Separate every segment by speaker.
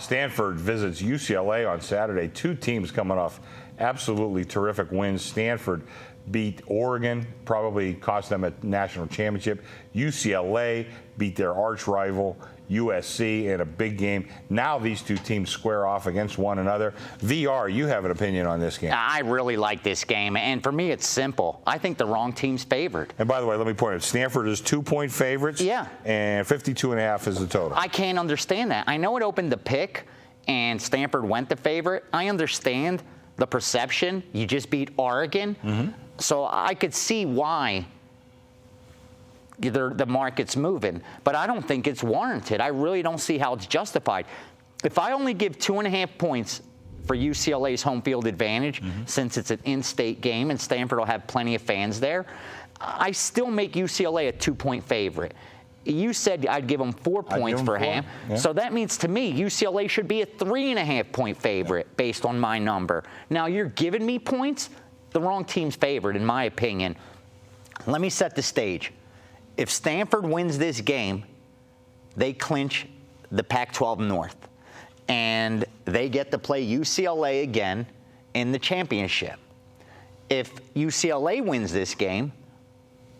Speaker 1: Stanford visits UCLA on Saturday. Two teams coming off absolutely terrific wins. Stanford beat Oregon, probably cost them a national championship. UCLA beat their arch rival, USC, in a big game. Now these two teams square off against one another. VR, you have an opinion on this game.
Speaker 2: I really like this game, and for me, it's simple. I think the wrong team's favored.
Speaker 1: And by the way, let me point out, Stanford is 2-point favorites.
Speaker 2: Yeah.
Speaker 1: And 52.5 is the total.
Speaker 2: I can't understand that. I know it opened the pick, and Stanford went the favorite. I understand the perception. You just beat Oregon. Mm-hmm. So I could see why the market's moving, but I don't think it's warranted. I really don't see how it's justified. If I only give 2.5 points for UCLA's home field advantage, since it's an in-state game and Stanford will have plenty of fans there, I still make UCLA a 2-point favorite. You said I'd give them 4 points for half. Yeah. So that means to me, UCLA should be a 3.5-point favorite based on my number. Now you're giving me points. The wrong team's favored, in my opinion. Let me set the stage. If Stanford wins this game, they clinch the Pac-12 North, and they get to play UCLA again in the championship. If UCLA wins this game,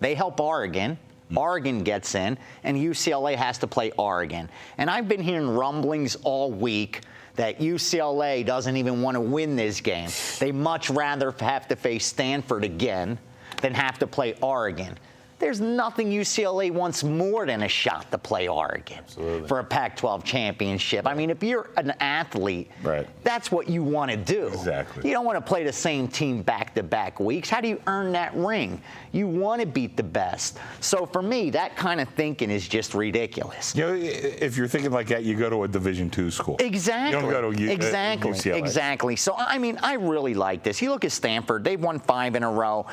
Speaker 2: they help Oregon. Oregon gets in, and UCLA has to play Oregon. And I've been hearing rumblings all week that UCLA doesn't even want to win this game. They much rather have to face Stanford again than have to play Oregon. There's nothing UCLA wants more than a shot to play Oregon for a Pac-12 championship. I mean, if you're an athlete, that's what you want to do.
Speaker 1: Exactly.
Speaker 2: You don't want to play the same team back-to-back weeks. How do you earn that ring? You want to beat the best. So for me, that kind of thinking is just ridiculous.
Speaker 1: You know, if you're thinking like that, you go to a Division II school.
Speaker 2: Exactly.
Speaker 1: You don't go to UCLA.
Speaker 2: Exactly. So, I mean, I really like this. You look at Stanford. They've won 5 in a row,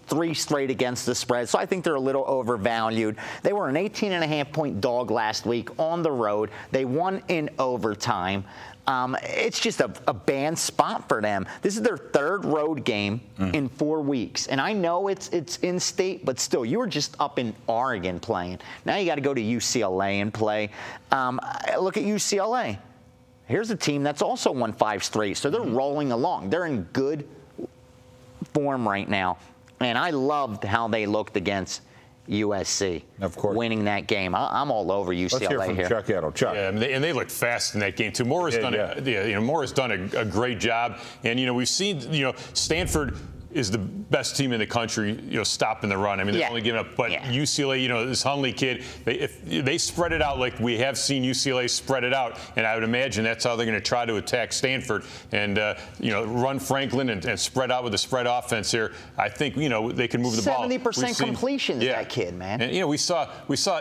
Speaker 2: 3 straight against the spread. So I think they're a little overvalued. They were an 18.5-point dog last week on the road. They won in overtime. It's just a bad spot for them. This is their 3rd road game in 4 weeks. And I know it's in-state, but still, you were just up in Oregon playing. Now you got to go to UCLA and play. Look at UCLA. Here's a team that's also won 5 straight. So they're rolling along. They're in good form right now. And I loved how they looked against USC.
Speaker 1: Of course.
Speaker 2: Winning that game. I'm all over UCLA.
Speaker 1: Let's hear from
Speaker 2: here.
Speaker 1: Chuck Edel. Chuck.
Speaker 3: Yeah, and they looked fast in that game, too. Moore's done a great job. And, we've seen, Stanford is the best team in the country, stopping the run. I mean, they're only giving up. But UCLA, this Hundley kid, if they spread it out like we have seen UCLA spread it out, and I would imagine that's how they're going to try to attack Stanford and, run Franklin and spread out with the spread offense here. I think, they can move the ball.
Speaker 2: 70% completion, that kid, man.
Speaker 3: And, we saw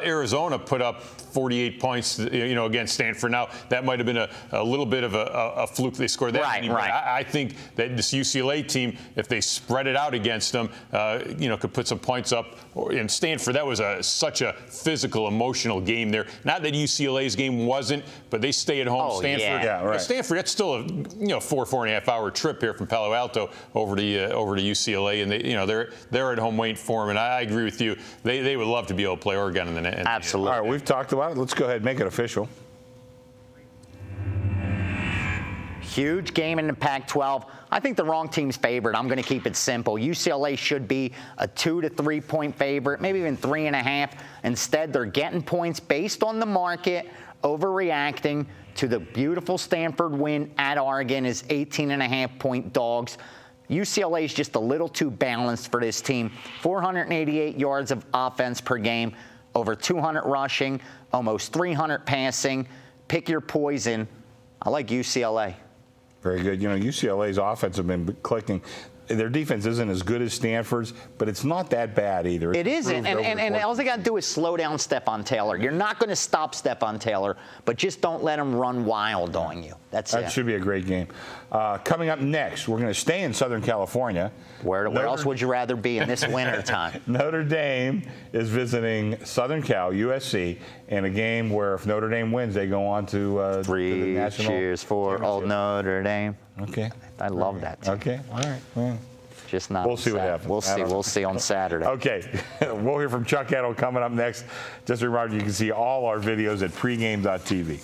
Speaker 3: Arizona put up 48 points, against Stanford. Now, that might have been a little bit of a fluke they scored that many. Right. I think that this UCLA team, if they spread it out against them, could put some points up. In Stanford, that was such a physical, emotional game there. Not that UCLA's game wasn't, but they stay at home. Stanford, Stanford, that's still a 4.5 hour trip here from Palo Alto over to UCLA, and they're at home waiting for them. And I agree with you. They would love to be able to play Oregon in the net.
Speaker 2: Absolutely.
Speaker 1: All right, we've talked about it. Let's go ahead and make it official.
Speaker 2: Huge game in the Pac-12. I think the wrong team's favored. I'm going to keep it simple. UCLA should be a 2 to 3 point favorite, maybe even 3.5. Instead, they're getting points based on the market, overreacting to the beautiful Stanford win at Oregon is 18.5-point dogs. UCLA is just a little too balanced for this team. 488 yards of offense per game, over 200 rushing, almost 300 passing. Pick your poison. I like UCLA.
Speaker 1: Very good. UCLA's offense have been clicking. Their defense isn't as good as Stanford's, but it's not that bad either.
Speaker 2: It isn't. And all they got to do is slow down Stephon Taylor. You're not going to stop Stephon Taylor, but just don't let him run wild on you. That
Speaker 1: should be a great game. Coming up next, we're going to stay in Southern California.
Speaker 2: Where else would you rather be in this winter time?
Speaker 1: Notre Dame is visiting Southern Cal, USC, in a game where if Notre Dame wins, they go on to
Speaker 2: Three
Speaker 1: the national
Speaker 2: cheers for old Notre Dame.
Speaker 1: Okay.
Speaker 2: I love that team.
Speaker 1: Okay. All right. Well,
Speaker 2: just not.
Speaker 1: We'll see what happens.
Speaker 2: We'll see on Saturday.
Speaker 1: Okay. We'll hear from Chuck Edel coming up next. Just a reminder, you can see all our videos at pregame.tv.